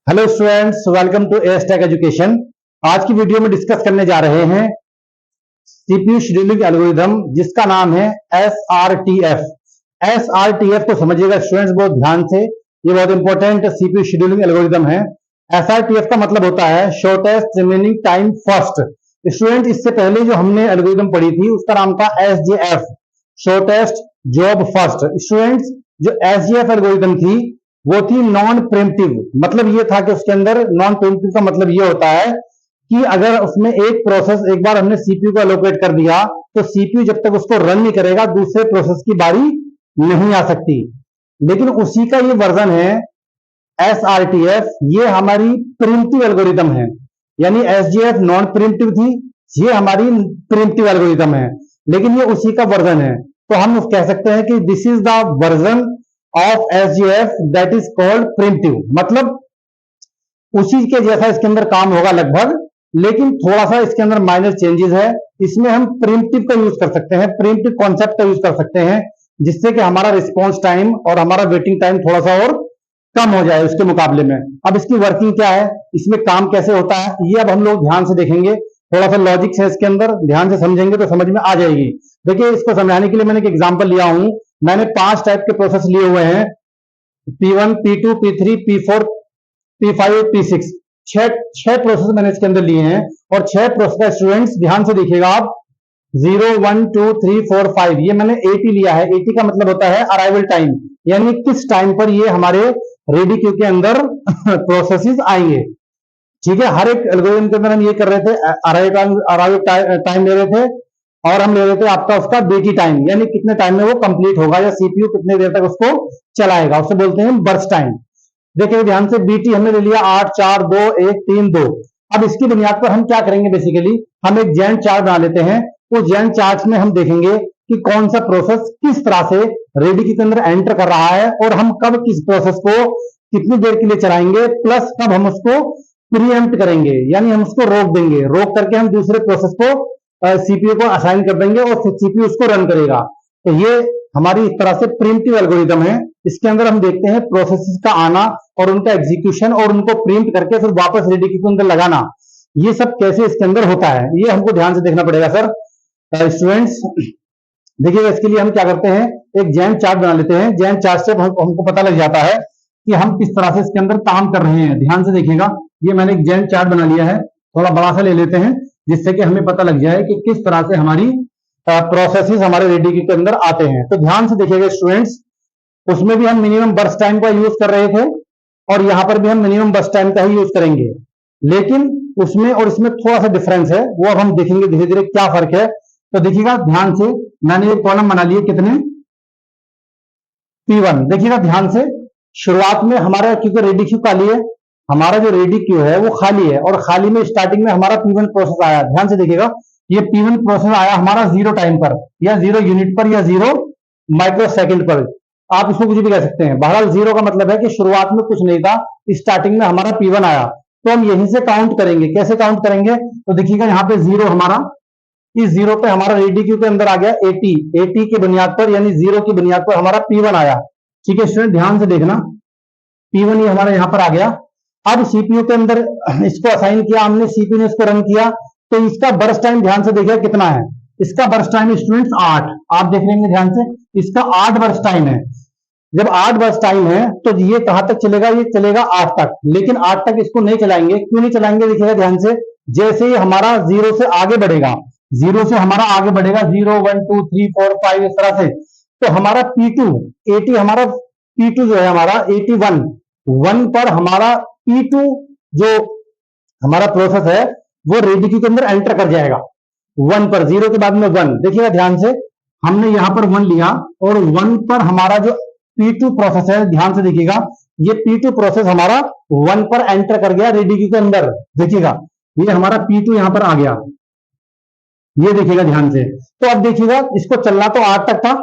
Hello students, welcome to एस्टेक education. आज की वीडियो में डिस्कस करने जा रहे हैं सीपीयू शेड्यूलिंग एल्गोरिथम, जिसका नाम है एसआरटीएफ। एसआरटीएफ को समझिएगा स्टूडेंट्स बहुत ध्यान से, ये बहुत इंपॉर्टेंट सीपीयू शेड्यूलिंग एल्गोरिथम है। एसआरटीएफ का मतलब होता है shortest remaining time first. Student, इससे पहले जो हमने एल्गोरिथम पढ़ी थी उसका नाम था SJF, shortest job first. Students, जो एसजेएफ एल्गोरिथम थी वो थी नॉन प्रिम्प्टिव। मतलब ये था कि उसके अंदर नॉन प्रिम्प्टिव का मतलब ये होता है कि अगर उसमें एक प्रोसेस एक बार हमने सीपीयू को एलोकेट कर दिया तो सीपीयू जब तक उसको रन नहीं करेगा दूसरे प्रोसेस की बारी नहीं आ सकती। लेकिन उसी का ये वर्जन है एसआरटीएफ, ये हमारी प्रिम्प्टिव एल्गोरिथम है। यानी एसजीएफ नॉन प्रिम्प्टिव थी, ये हमारी प्रिम्प्टिव एल्गोरिथम है, लेकिन ये उसी का वर्जन है। तो हम कह सकते हैं कि this is the version of SGF that is called preemptive. मतलब उसी के जैसा इसके अंदर काम होगा लगभग, लेकिन थोड़ा सा इसके अंदर माइनर चेंजेस है। इसमें हम प्रिम्प्टिव का यूज कर सकते हैं, प्रिम्प्टिव कॉन्सेप्ट का यूज कर सकते हैं, जिससे कि हमारा रिस्पॉन्स टाइम और हमारा वेटिंग टाइम थोड़ा सा और कम हो जाए उसके मुकाबले में। अब इसकी वर्किंग क्या है, इसमें काम कैसे होता है, ये अब हम लोग ध्यान से देखेंगे। थोड़ा सा लॉजिक है इसके अंदर, ध्यान से समझेंगे तो समझ में आ जाएगी। देखिए, इसको समझाने के लिए मैंने एक एग्जांपल लिया हूं। मैंने 5 टाइप के प्रोसेस लिए हुए हैं, P1, P2, P3, P4, P5, P6। छह प्रोसेस मैंने इसके अंदर लिए हैं, और 6 प्रोसेस स्टूडेंट्स ध्यान से देखिएगा आप, 0, 1, 2, 3, 4, 5। ये मैंने 80 लिया है। 80 का मतलब होता है अराइवल टाइम, यानी किस टाइम पर ये हमारे रेडी क्यू के अंदर प्रोसेसेस आएंगे। ठीक है, हर एक एल्गोरिथम के अंदर हम ये कर रहे थे, अराइवल टाइम ले रहे थे, और हम ले रहे थे आपका उसका बीटी टाइम, यानी कितने टाइम में वो कंप्लीट होगा या सीपीयू कितने देर तक उसको चलाएगा, उसे बोलते हैं बर्स्ट टाइम। देखिए ध्यान से, बीटी हमने ले लिया 8, 4, 2, 1, 3, 2। अब इसकी बुनियाद पर हम क्या करेंगे, बेसिकली हम एक जैन चार्ट बना लेते हैं। उस जैन चार्ट में हम देखेंगे कि कौन सा प्रोसेस किस तरह से रेडी के अंदर एंटर कर रहा है, और हम कब किस प्रोसेस को कितनी देर के लिए चलाएंगे, प्लस कब हम उसको प्रीएम्प्ट करेंगे, यानी हम उसको रोक देंगे। रोक करके हम दूसरे प्रोसेस को सीपीयू को असाइन कर देंगे और फिर सीपीयू उसको रन करेगा। तो ये हमारी इस तरह से प्रिम्प्टिव एल्गोरिथम है। इसके अंदर हम देखते हैं प्रोसेसेस का आना और उनका एग्जीक्यूशन, और उनको प्रिंट करके फिर वापस रेडी के अंदर लगाना। ये सब कैसे इसके अंदर होता है, ये हमको ध्यान से देखना पड़ेगा सर। स्टूडेंट्स देखिएगा, इसके लिए हम क्या करते हैं, एक जैन चार्ट बना लेते हैं। जैन चार्ट से हमको पता लग जाता है कि हम किस तरह से इसके अंदर काम कर रहे हैं। ध्यान से देखिएगा, ये मैंने एक जैन चार्ट बना लिया है, थोड़ा बड़ा सा ले लेते हैं, जिससे कि हमें पता लग जाए कि किस तरह से हमारी प्रोसेसेस हमारे रेडी के अंदर आते हैं। तो ध्यान से देखिएगा स्टूडेंट्स, उसमें भी हम मिनिमम बर्स्ट टाइम का यूज कर रहे थे, और यहां पर भी हम मिनिमम बर्स्ट टाइम का ही यूज करेंगे, लेकिन उसमें और इसमें थोड़ा सा डिफरेंस है, वो अब हम देखेंगे धीरे धीरे क्या फर्क है। तो देखिएगा ध्यान से, मैंने एक कॉलम बना लिए, कितने, P1। देखिएगा ध्यान से, शुरुआत में हमारा क्योंकि रेडी क्यू खाली है, हमारा जो रेडी क्यू है वो खाली है, और खाली में स्टार्टिंग में हमारा P1 प्रोसेस आया। ध्यान से देखिएगा, ये P1 प्रोसेस आया हमारा 0 टाइम पर, या 0 यूनिट पर, या 0 माइक्रो सेकेंड पर, आप इसको कुछ भी कह सकते हैं। बहरहाल 0 का मतलब है कि शुरुआत में कुछ नहीं था, स्टार्टिंग में हमारा P1 आया। तो हम यहीं से काउंट करेंगे। कैसे काउंट करेंगे, तो देखिएगा यहाँ पे 0 हमारा, इस 0 पे हमारा रेडी क्यू के अंदर आ गया 80। 80 की बुनियाद पर, यानी 0 की बुनियाद पर हमारा P1 आया। ठीक है स्टूडेंट, ध्यान से देखना, P1 ये हमारा यहां पर आ गया। अब सीपीयू के अंदर इसको असाइन किया हमने, सीपीयू ने इसको रन किया, तो इसका बर्स्ट टाइम ध्यान से देखिए कितना है। इसका बर्स्ट टाइम स्टूडेंट्स 8, आप देख लेंगे ध्यान से, इसका 8 बर्स्ट टाइम है। जब 8 बर्स्ट टाइम है तो ये कहां तक चलेगा, ये चलेगा 8 तक, लेकिन 8 तक इसको नहीं चलाएंगे। क्यों नहीं चलाएंगे, देखिएगा ध्यान से, जैसे ही हमारा 0 से आगे बढ़ेगा, 0 से हमारा आगे बढ़ेगा, 0, 1, 2, 3, 4, 5 इस तरह से, तो हमारा P2 80, हमारा P2 जो है हमारा 81, 1 पर हमारा P2 जो हमारा प्रोसेस है वो रेडी क्यू के अंदर एंटर कर जाएगा 1 पर, 0 के बाद में 1। देखिएगा ध्यान से, हमने यहां पर 1 लिया, और 1 पर हमारा जो P2 प्रोसेस है, ध्यान से देखिएगा, ये P2 प्रोसेस हमारा 1 पर एंटर कर गया रेडी क्यू के अंदर। देखिएगा ये हमारा P2 यहां पर आ गया, ये देखिएगा ध्यान से। तो अब देखिएगा, इसको चलना तो 8 तक था,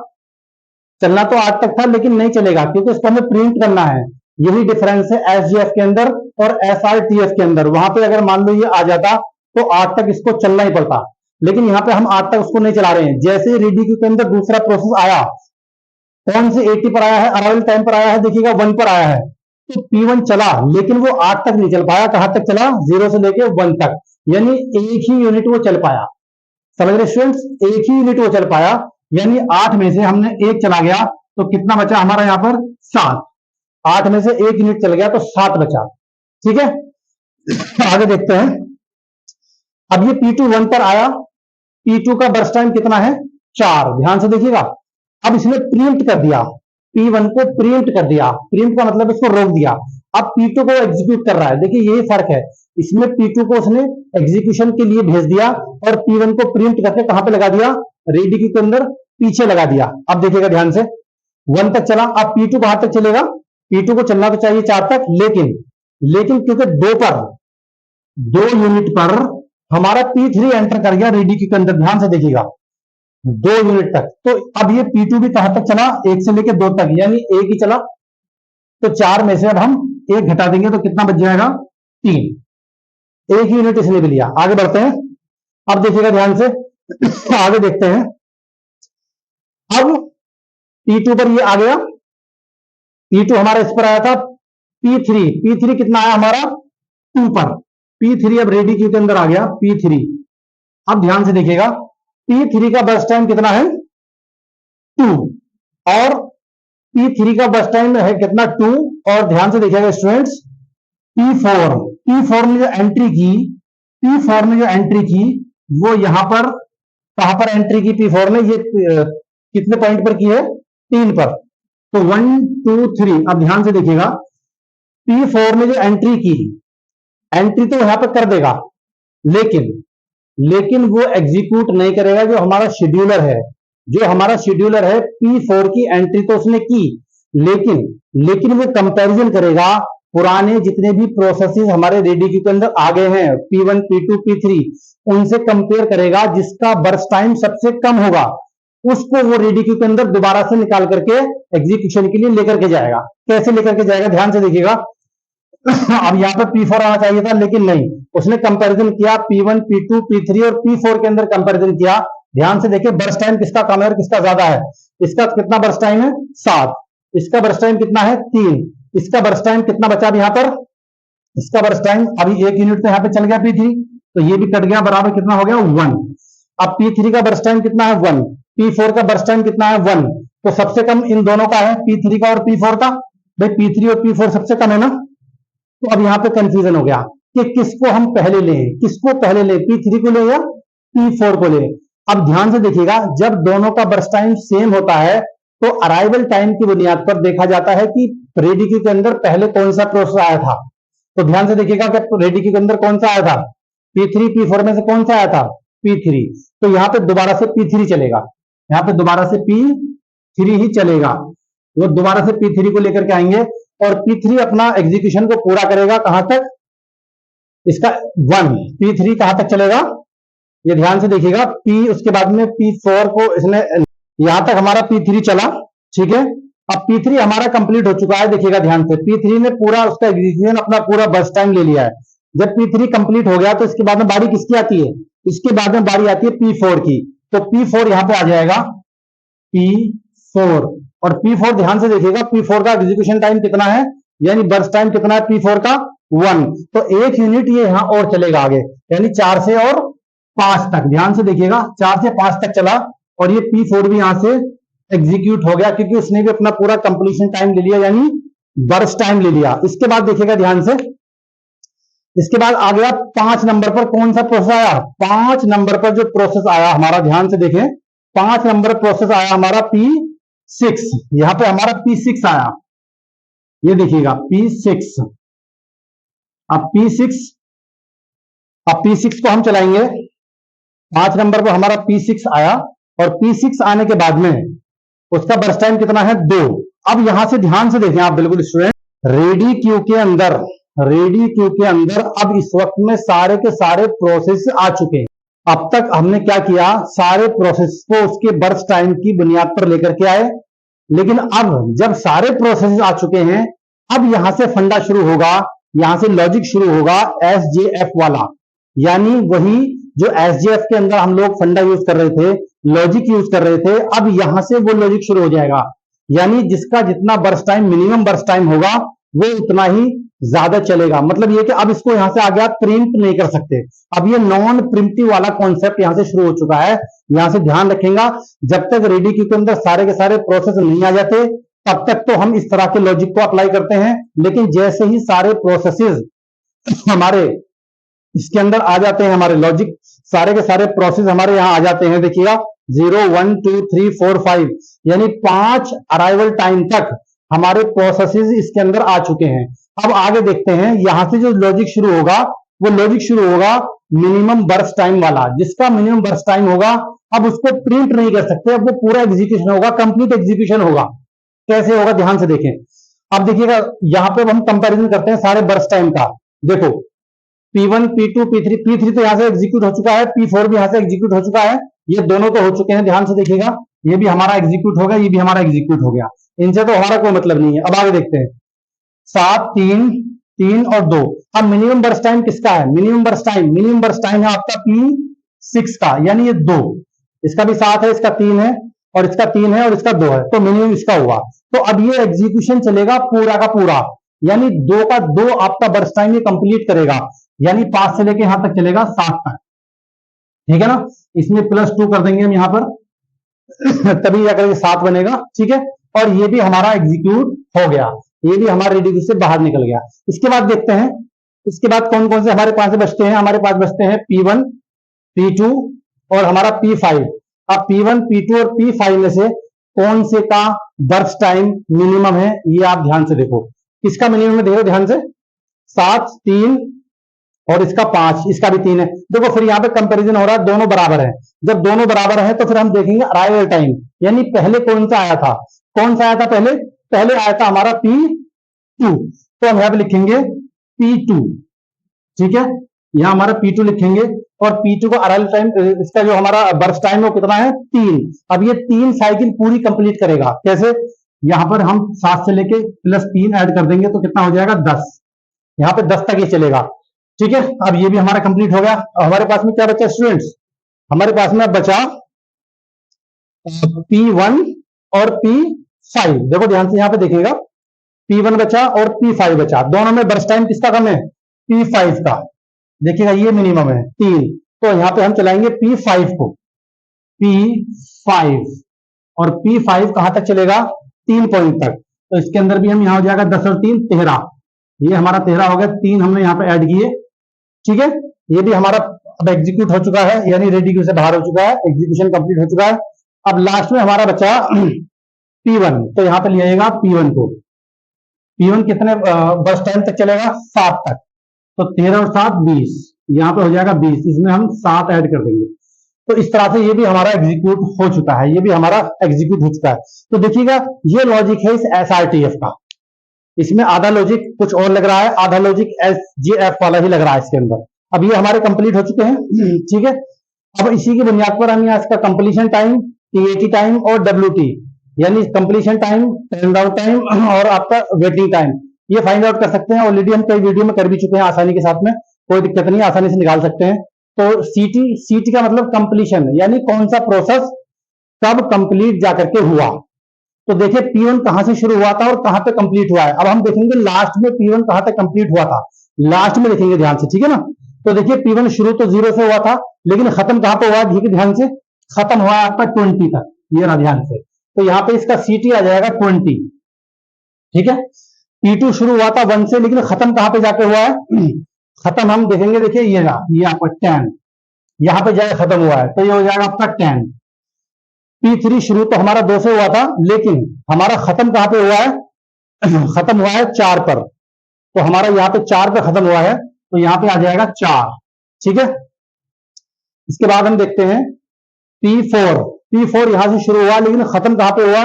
चलना तो 8 तक था, लेकिन नहीं चलेगा क्योंकि इसको हमें प्रिंट करना है। यही डिफरेंस है एसजीएफ के अंदर और एसआरटीएफ के अंदर। वहां पे अगर मान लो ये आ जाता तो 8 तक इसको चलना ही पड़ता, लेकिन यहाँ पे हम 8 तक उसको नहीं चला रहे हैं। जैसे ही रेडी क्यू के अंदर दूसरा प्रोसेस आया, कौन से 80 पर आया है, अराइवल टाइम पर आया है, देखिएगा 1 पर आया है, तो P1 चला, लेकिन वो 8 तक नहीं चल पाया। कहां तक चला? 0 से लेके 1 तक, यानी एक ही यूनिट वो चल पाया। समझ रहे स्टूडेंट्स? एक ही यूनिट वो चल पाया, यानी 8 में से हमने एक चला गया, तो कितना बचा हमारा यहां पर? 7। 8 में से एक यूनिट चल गया तो 7 बचा। ठीक है, आगे देखते हैं। अब ये P2 1 पर आया, P2 का बर्स्ट टाइम कितना है? 4। ध्यान से देखिएगा। अब इसने प्रीएम्प्ट कर दिया, P1 को प्रीएम्प्ट कर दिया। प्रीएम्प्ट का मतलब इसको रोक दिया। अब P2 को एग्जीक्यूट कर रहा है। देखिए यही फर्क है, इसमें P2 को उसने एग्जीक्यूशन के लिए भेज दिया और P1 को प्रीएम्प्ट करके कहां पे लगा दिया? रेडी क्यू के अंदर पीछे लगा दिया। अब देखिएगा ध्यान से, 1 तक चला। अब P2 कहां तक चलेगा? P2 को चलना तो चाहिए 4 तक, लेकिन क्योंकि 2 यूनिट पर हमारा P3 एंटर कर गया रेडी क्यू के अंदर। ध्यान से देखिएगा, 2 यूनिट तक। तो अब ये P2 भी कहां तक चला? 1 से लेकर 2 तक, यानी 1 ही चला। तो 4 में से अब हम 1 घटा देंगे तो कितना बच जाएगा? 3। एक यूनिट इसने भी लिया। आगे बढ़ते हैं। अब देखिएगा ध्यान से, आगे देखते हैं। अब P2 पर ये आ गया, P2 हमारा इस पर आया था। P3 कितना आया हमारा? 2 पर। P3 अब रेडी क्यू के अंदर आ गया, P3। अब ध्यान से देखिएगा, P3 का बर्स्ट टाइम कितना है? 2। और P3 का बर्स्ट टाइम है कितना? 2। और ध्यान से देखिएगा स्टूडेंट्स, P4 ने जो एंट्री की, P4 ने जो एंट्री की वो यहां पर कहां पर एंट्री की? P4 ने ये कितने पॉइंट पर की है? 3 पर। तो 1 2 3। अब ध्यान से देखिएगा, P4 ने जो एंट्री की, एंट्री तो यहां पर कर देगा, लेकिन वो एग्जीक्यूट नहीं करेगा। जो हमारा शेड्यूलर है P4 की एंट्री तो उसने की, लेकिन वो कंपैरिजन करेगा पुराने जितने भी प्रोसेसेस हमारे रेडी क्यू के अंदर आ गए हैं, P1 P2 P3, उनसे कंपेयर करेगा। जिसका बर्स्ट टाइम सबसे कम होगा उसको वो रेडी क्यू के अंदर दोबारा से निकाल करके एग्जीक्यूशन के लिए लेकर के जाएगा। कैसे लेकर के जाएगा? ध्यान से देखिएगा। अब यहाँ पर P4 आना चाहिए था, लेकिन नहीं, उसने कंपैरिजन किया P1 P2 P3 और P4 के अंदर कंपैरिजन किया। ध्यान से देखिए, बर्स्ट टाइम किसका कम है और किसका ज्यादा है? इसका कितना बर्स्ट टाइम है? 7। इसका बर्स्ट टाइम कितना है? 3। इसका बर्स्ट टाइम कितना बचा अब यहाँ पर? इसका बर्स्ट टाइम अभी 1 यूनिट तो यहाँ पे चल गया P3, तो ये भी कट गया, बराबर कितना हो गया? 1। अब P3 का बर्स्ट टाइम कितना है? 1। P4 का बर्स्ट टाइम कितना है? 1। तो सबसे कम इन दोनों का है, P3 का और P4 का। भाई P3 और P4 सबसे कम है ना। तो अब यहाँ पे कंफ्यूजन हो गया कि किसको हम पहले लें, P3 को ले या P4 को ले। अब ध्यान से देखिएगा, जब दोनों का बर्स्ट टाइम सेम होता है तो अराइवल टाइम की बुनियाद पर देखा जाता है कि रेडी क्यू के अंदर पहले कौन सा प्रोसेस आया था। तो ध्यान से देखिएगा कि रेडी क्यू के अंदर कौन सा आया था? P3 P4 में से कौन सा आया था? P3। तो यहाँ पे दोबारा से P3 चलेगा, यहाँ पे दोबारा से P3 ही चलेगा। वो दोबारा से P3 को लेकर के आएंगे और P3 अपना एग्जीक्यूशन को पूरा करेगा। कहां तक? इसका 1। P3 कहां तक चलेगा? ये ध्यान से देखिएगा, उसके बाद में P4 को इसने, यहां तक हमारा P3 चला। ठीक है, अब P3 हमारा कंप्लीट हो चुका है। देखिएगा ध्यान से, P3 ने पूरा उसका एग्जीक्यूशन अपना पूरा बर्स्ट टाइम ले लिया है। जब P3 कंप्लीट हो गया तो इसके बाद में बारी किसकी आती है? इसके बाद में बारी आती है P4 की। तो P4 यहां पे आ जाएगा, P4। और P4 ध्यान से देखिएगा, P4 का एग्जीक्यूशन टाइम कितना है, यानी बर्स्ट टाइम कितना है P4 का? 1। तो 1 यूनिट ये यहां और चलेगा आगे, यानी 4 से और 5 तक। ध्यान से देखिएगा, 4 से 5 तक चला और ये P4 भी यहां से एग्जीक्यूट हो गया, क्योंकि उसने भी अपना पूरा कंप्लीशन टाइम ले लिया, यानी बर्स्ट टाइम ले लिया। इसके बाद देखिएगा ध्यान से, इसके बाद आ गया 5 नंबर पर कौन सा प्रोसेस आया? 5 नंबर पर जो प्रोसेस आया हमारा, ध्यान से देखें, 5 नंबर प्रोसेस आया हमारा P6। यहां पे हमारा P6 आया, ये देखिएगा P6। अब P6 को हम चलाएंगे। 5 नंबर पर हमारा P6 आया और P6 आने के बाद में उसका बर्स्ट टाइम कितना है? 2। अब यहां से ध्यान से देखें आप बिल्कुल स्टूडेंट, रेडी क्यू के अंदर अब इस वक्त में सारे के सारे प्रोसेस आ चुके हैं। अब तक हमने क्या किया? सारे प्रोसेस को उसके बर्स्ट टाइम की बुनियाद पर लेकर के आए। लेकिन अब जब सारे प्रोसेस आ चुके हैं, अब यहां से फंडा शुरू होगा, यहां से लॉजिक शुरू होगा SJF वाला, यानी वही जो SJF के अंदर हम लोग फंडा यूज कर रहे थे, लॉजिक यूज कर रहे थे। अब यहां से वो लॉजिक शुरू हो जाएगा, यानी जिसका जितना burst time, minimum burst time होगा, वो उतना ही ज्यादा चलेगा। मतलब ये कि अब इसको यहां से आगे आप प्रिंट नहीं कर सकते। अब ये नॉन प्रिंटिव वाला कॉन्सेप्ट यहां से शुरू हो चुका है। यहां से ध्यान रखेगा, जब तक रेडी क्यू के अंदर सारे के सारे प्रोसेस नहीं आ जाते तब तक तो हम इस तरह के लॉजिक को अप्लाई करते हैं। लेकिन जैसे ही सारे प्रोसेसेस हमारे इसके अंदर आ जाते हैं, हमारे लॉजिक सारे के सारे प्रोसेस हमारे यहां आ जाते हैं, देखिएगा 0 1 2 3 4 5 यानी 5 अराइवल टाइम तक हमारे प्रोसेसेस इसके अंदर आ चुके हैं। अब आगे देखते हैं, यहां से जो लॉजिक शुरू होगा वो लॉजिक शुरू होगा मिनिमम बर्स्ट टाइम वाला। जिसका मिनिमम बर्स्ट टाइम होगा अब उसको प्रिंट नहीं कर सकते, अब वो पूरा एग्जीक्यूशन होगा, कंप्लीट एग्जीक्यूशन होगा। कैसे होगा ध्यान से देखें। अब देखिएगा यहां पे हम कंपैरिजन करते हैं सारे बर्स्ट टाइम का। देखो P1 P2 P3, P3 तो यहां से एग्जीक्यूट हो चुका है, P4 भी यहां से एग्जीक्यूट हो चुका है, ये दोनों तो हो चुके हैं। ध्यान से देखिएगा, ये भी हमारा एग्जीक्यूट हो गया, ये भी हमारा एग्जीक्यूट हो गया। इनसे तो हमारा कोई मतलब नहीं है। अब आगे देखते हैं 7 3 3 और 2। अब मिनिमम बर्स्ट टाइम किसका है? मिनिमम बर्स्ट टाइम है आपका P6 का, यानी ये 2। इसका भी 7 है, इसका 3 है, और इसका 3 है, और इसका 2 है, तो मिनिमम इसका हुआ। तो अब ये एग्जीक्यूशन चलेगा पूरा का पूरा, यानी 2 का 2 आपका बर्स्ट टाइम ये कंप्लीट करेगा, यानी 5 से लेके यहां तक चलेगा 7 तक। ठीक है ना, इसमें +2 कर देंगे हम यहां पर तभी जाकर 7 बनेगा। ठीक है, और ये भी हमारा एग्जीक्यूट हो गया, ये भी हमारे रेडी से बाहर निकल गया। इसके बाद देखते हैं, इसके बाद कौन कौन से हमारे पास बचते हैं। हमारे पास बचते हैं P1 P2 और हमारा P5। अब P1 P2 और P5 में से कौन से का बर्स्ट टाइम मिनिमम है, ये आप ध्यान से देखो। किसका मिनिमम है देखो ध्यान से, 7 3 और इसका 5, इसका भी 3 है। देखो फिर यहाँ पे कंपैरिजन हो रहा है, दोनों बराबर है। जब दोनों बराबर है तो फिर हम देखेंगे अराइवल टाइम, यानी पहले कौन सा आया था। कौन सा आया था पहले? पहले आया था हमारा P2, तो हम यहां पे लिखेंगे P2। ठीक है, यहां हमारा P2 लिखेंगे, और P2 का अराइवल टाइम, इसका जो हमारा बर्स्ट टाइम है वो कितना है? 3। अब ये 3 साइकिल पूरी कंप्लीट करेगा। कैसे? यहां पर हम 7 से लेके +3 ऐड कर देंगे तो कितना हो जाएगा? 10। यहां पे 10 तक ये चलेगा। ठीक है, अब ये भी हमारा कंप्लीट हो गया। हमारे पास में क्या बचा स्टूडेंट्स? हमारे पास में बचा P1 और P5। देखो ध्यान से यहां पे देखिएगा, P1 बचा और P5 बचा, दोनों में बर्स्ट टाइम किसका कम है? P5 का। देखिएगा ये मिनिमम है 3, तो यहां पे हम चलाएंगे P5 को, P5, और P5 कहां तक चलेगा? 3 पॉइंट तक। तो इसके अंदर भी हम यहां हो जाएगा 10 और 3 13, ये हमारा 13 हो गया, 3 हमने यहां पे ऐड किए। ठीक है, ये भी हमारा अब एग्जीक्यूट हो चुका है, यानी रेडी क्यू से बाहर हो चुका है, एग्जीक्यूशन कंप्लीट हो चुका है। अब लास्ट में हमारा बचा P1, तो यहां पे लिएगा P1 को। P1 कितने बस टाइम तक चलेगा? 7 तक, तो 13 और 7 20, यहां पे हो जाएगा 20, इसमें हम 7 ऐड कर देंगे। तो इस तरह से ये भी हमारा एग्जीक्यूट हो चुका है, ये भी हमारा एग्जीक्यूट हो चुका है। तो देखिएगा ये लॉजिक है इस SRTF का, इसमें आधा लॉजिक कुछ और लग रहा है, आधा लॉजिक SGF वाला ही लग रहा है इसके अंदर। अब ये हमारे कंप्लीट हो चुके हैं। ठीक है, अब इसी की बुनियाद पर हम यहाँ इसका कंप्लीशन टाइम, TAT टाइम और WT, यानी completion time, turn out time और आपका वेटिंग टाइम, ये फाइंड आउट कर सकते हैं। ऑलरेडी हम कई वीडियो में कर भी चुके हैं आसानी के साथ में, कोई दिक्कत नहीं, आसानी से निकाल सकते हैं। तो CT का मतलब कंप्लीशन, यानी कौन सा प्रोसेस कब कंप्लीट जाकर के हुआ। तो देखिए P1 कहां से शुरू हुआ था और कहां पे कंप्लीट हुआ है। अब हम देखेंगे लास्ट में P1 कहां तक कंप्लीट हुआ था, लास्ट में देखेंगे ध्यान से। ठीक है ना, तो देखिए P1 शुरू तो 0 से हुआ था, लेकिन खत्म कहां पे हुआ? देखिए ध्यान से, खत्म हुआ है आपका 20 तक, ये ना ध्यान से। तो यहां पे इसका CT आ जाएगा 20। ठीक है, P2 शुरू हुआ था 1 से, लेकिन खत्म कहां पे जाके हुआ है? खत्म हम देखेंगे, देखिए ये ना, ये आपका 10 यहां पे जाकर खत्म हुआ है, तो ये हो जाएगा आपका 10। P3 शुरू तो हमारा 2 से हुआ था, लेकिन हमारा खत्म कहां पे हुआ है? खत्म हुआ है 4 पर, तो हमारा यहाँ पे 4 पे खत्म हुआ है, तो यहाँ पे आ जाएगा 4। ठीक है, इसके बाद हम देखते हैं P4 यहां से शुरू हुआ, लेकिन खत्म कहां पे हुआ?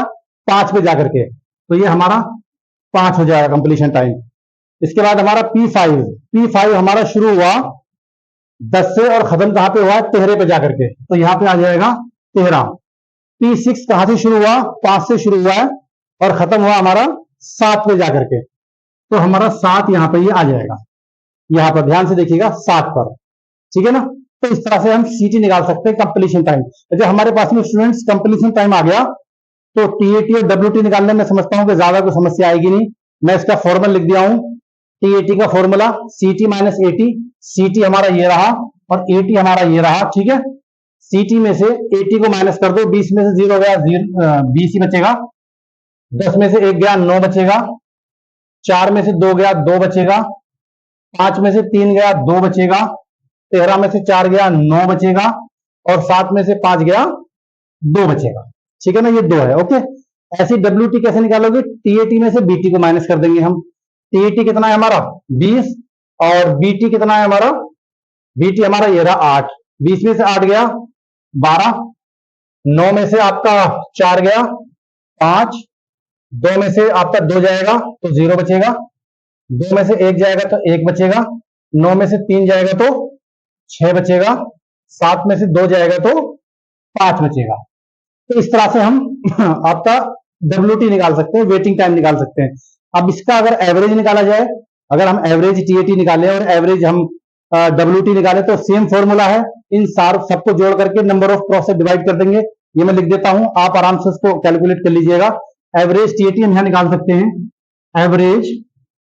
5 पे जाकर के, तो ये हमारा 5 हो जाएगा कंप्लीशन टाइम। इसके बाद हमारा P5 हमारा शुरू हुआ 10 से और खत्म कहां पे हुआ? 13 पे जाकर के, तो यहां पे आ जाएगा 13। P6 कहां से शुरू हुआ? 5 से शुरू हुआ है और खत्म हुआ हमारा 7 पे जाकर के, तो हमारा 7 यहां पे ये आ जाएगा, यहां पर ध्यान से देखिएगा 7 पर। ठीक है ना, तो इस तरह से हम CT निकाल सकते हैं कंप्लीशन टाइम। जब हमारे पास में स्टूडेंट्स कंप्लीशन टाइम आ गया, तो TAT और WT निकालने में समझता हूं कि ज्यादा कोई समस्या आएगी नहीं। मैं इसका फॉर्मूला लिख दिया हूं, टी का formula ct minus eighty, ct हमारा ये रहा और एटी हमारा ये रहा, ठीक है। ct में से एटी को माइनस कर दो, 20 में से 0 गया 20 ही बचेगा, 10 में से 1 गया 9 बचेगा, 4 में से 2 गया 2 बचेगा, 5 में से 3 गया 2 बचेगा, 13 में से 4 गया 9 बचेगा और 7 में से 5 गया 2 बचेगा, ठीक है ना, ये 2 है। ओके, ऐसी WT कैसे निकालोगे, TAT में से BT को माइनस कर देंगे हम। TAT कितना है हमारा 20 और BT कितना है हमारा, BT हमारा ये रहा 8, 20 में से 8 गया 12, 9 में से आपका 4 गया 5, 2 में से आपका 2 जाएगा तो 0 बचेगा, 2 में से 1 जाएगा तो 1 बचेगा, 9 में से 3 जाएगा तो 6 बचेगा, 7 में से 2 जाएगा तो 5 बचेगा। तो इस तरह से हम आपका WT निकाल सकते हैं, वेटिंग टाइम निकाल सकते हैं। अब इसका अगर एवरेज निकाला जाए, अगर हम एवरेज TAT निकालें और एवरेज हम WT निकालें तो सेम फॉर्मूला है, इन सबको जोड़ करके नंबर ऑफ क्रॉस से डिवाइड कर देंगे। ये मैं लिख देता हूं, आप आराम से इसको कैलकुलेट कर लीजिएगा। एवरेज TAT हम यहां निकाल सकते हैं, एवरेज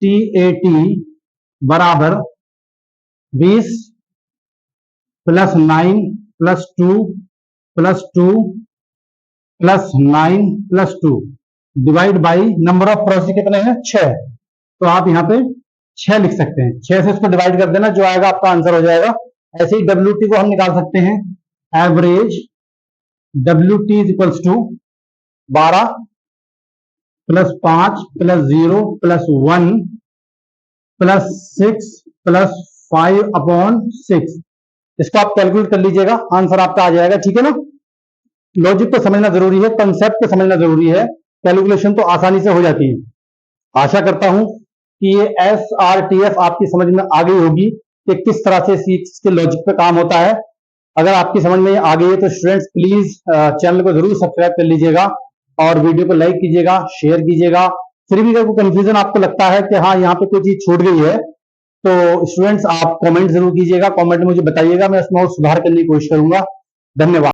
TAT बराबर 20 plus 9 plus 2 plus 2 plus 9 plus 2 divide by number of cross कितने हैं 6, तो आप यहां पे 6 लिख सकते हैं, 6 से इसको डिवाइड कर देना, जो आएगा आपका आंसर हो जाएगा। ऐसे ही WT को हम निकाल सकते हैं, average WT is equals to 12 plus 5 plus 0 plus 1 plus 6 plus 5 upon 6, इसको आप कैलकुलेट कर लीजिएगा, आंसर आपका आ जाएगा, ठीक है ना। लॉजिक को समझना जरूरी है, कंसेप्ट को समझना जरूरी है, कैलकुलेशन तो आसानी से हो जाती है। आशा करता हूं कि ये SRTF आपकी समझ में आ गई होगी कि किस तरह से इसके लॉजिक पे काम होता है। अगर आपकी समझ में आ गई है तो स्टूडेंट्स प्लीज चैनल को जरूर सब्सक्राइब कर लीजिएगा और वीडियो को लाइक कीजिएगा, शेयर कीजिएगा। फिर भी अगर कंफ्यूजन आपको लगता है कि हाँ यहाँ पे कोई चीज छूट गई है तो स्टूडेंट्स आप कमेंट जरूर कीजिएगा, कमेंट में मुझे बताइएगा, मैं इसमें और सुधार करने की कोशिश करूंगा। धन्यवाद।